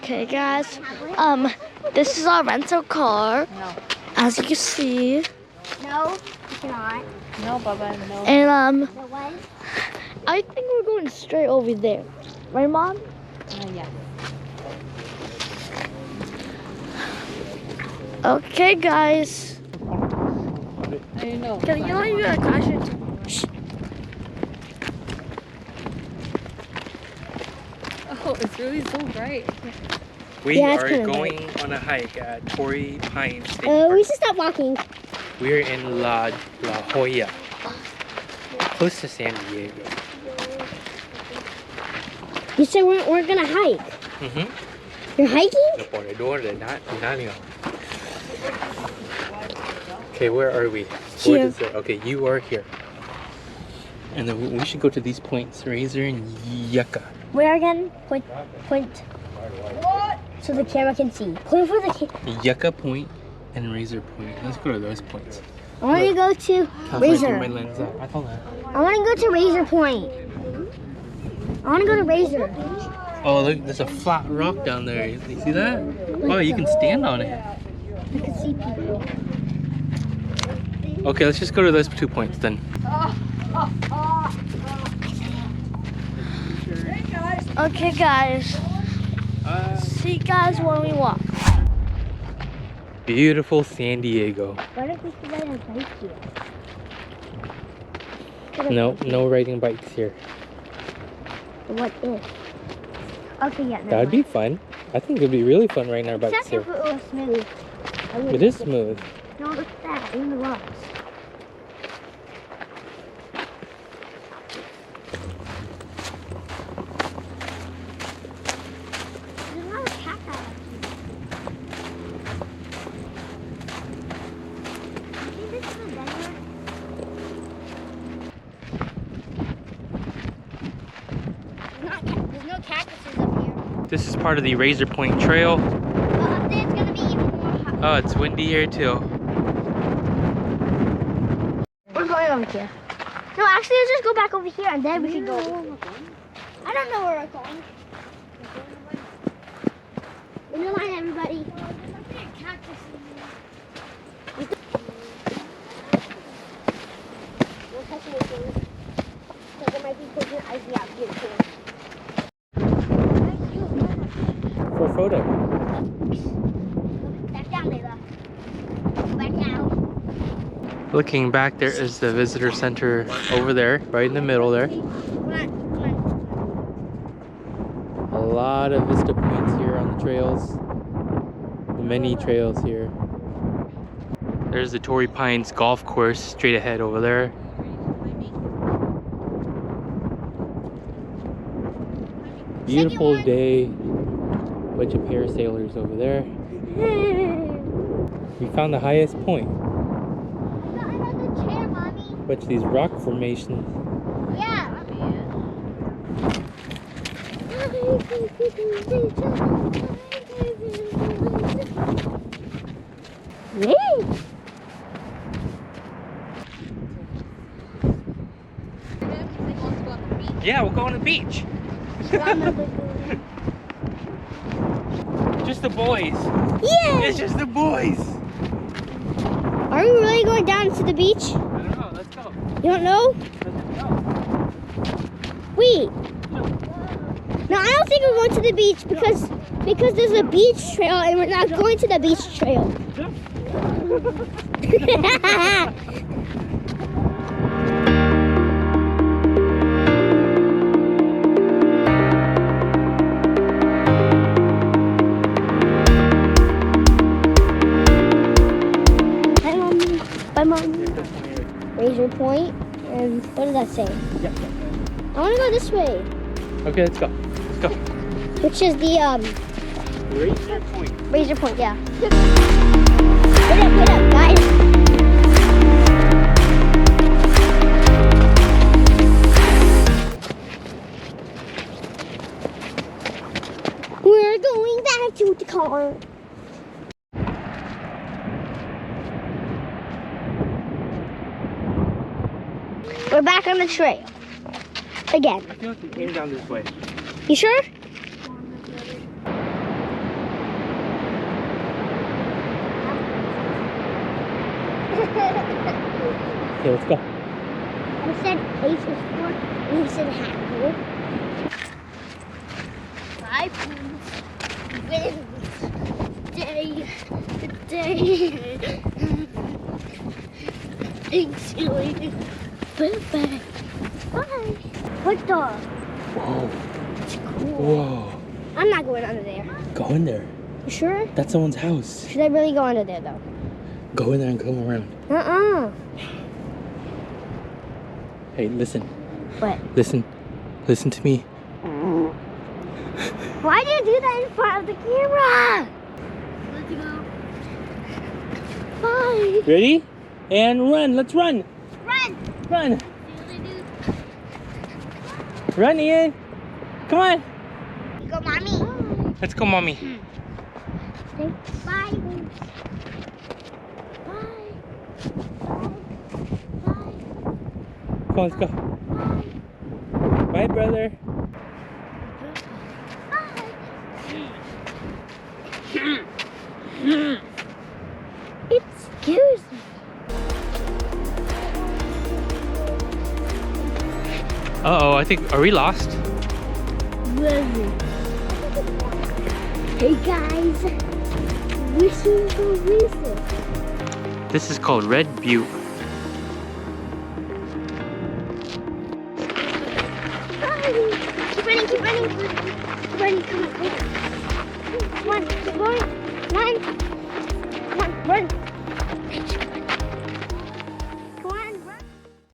Okay, guys. This is our rental car. No. As you can see. No, you cannot. No, Bubba, no. And The what? I think we're going straight over there. Right, Mom? Yeah. Okay, guys. I know. Can you know you gotta crash it? Shh. Oh, it's really so bright. We Yeah, it's are kinda going on a hike at Torrey Pine State We Park. should stop walking. We're in La Jolla, close to San Diego. You said we're gonna hike. You're hiking? Okay, where are we? Here. What is it? Okay, you are here. And then we should go to these points, Razor and Yucca. Where again? Point. So the camera can see. Point for the camera. Yucca Point and Razor Point. Let's go to those points. I want to go to How's my Razor. lens up? I thought that. I want to go to Razor Point. I want to go to Razor. Oh, look, there's a flat rock down there. You see that? Oh, you can stand on it. I can see people. Okay, let's just go to those 2 points then. Okay, guys. See you guys when we walk. Beautiful San Diego. What if we could ride a bike here? No riding bikes here. What if? Okay, yeah. never That'd be mind. fun. I think it'd be really fun riding our bikes Except here. if it was smooth. It is smooth. No, look at that. In the rocks. There's a lot of cacti. I think this is a desert. There's no cactuses up here. This is part of the Razor Point Trail. But up there it's gonna be even more hot. Oh, it's windy here too. We're going over here. No, actually, let's just go back over here and then we can go. I don't know where we're going. In the line, everybody. Don't touch anything. Because there might be poison ivy out here too. For a photo. Back down, Layla. Go back now. Looking back, there is the visitor center over there, right in the middle there. Come on. A lot of vista points here on the trails. Many trails here. There's the Torrey Pines golf course straight ahead over there. Beautiful day. Bunch of parasailers over there. We found the highest point. I got another chair, Mommy. Bunch of these rock formations. Yeah. Yeah, we'll go on the beach. Just the boys. Yeah. It's just the boys. Are we really going down to the beach? I don't know. Let's go. You don't know? Let's go. Wait. No, I don't think we're going to the beach because there's a beach trail and we're not going to the beach trail. Bye, Mom. Razor Point. And what does that say? Yeah. I want to go this way. Okay, let's go. Let's go. Which is the Razor Point. Razor Point, yeah. Wait up, guys. We're going back to the car. We're back on the trail. Again. I feel like we came down this way. You sure? Okay, let's go. I said H is 4, and he said half. 5 points wins the day. Thanks, Julie. Bye. Bye. What the? Whoa. It's cool. Whoa. I'm not going under there. Go in there. You sure? That's someone's house. Should I really go under there though? Go in there and come around. Hey, listen. What? Listen. Listen to me. Why do you do that in front of the camera? Let's go. Bye. Ready? And run. Let's run. Run. Run. Run, Ian. Come on. Go, mommy. Let's go, mommy. Bye. Bye. Come on, let's go. Bye, brother. It scares me. Uh-oh, I think, are we lost? Hey guys, whistle for whistle. This is called Red Butte. Keep running. Keep running, come on. Come on, keep going. Run. Come on, run.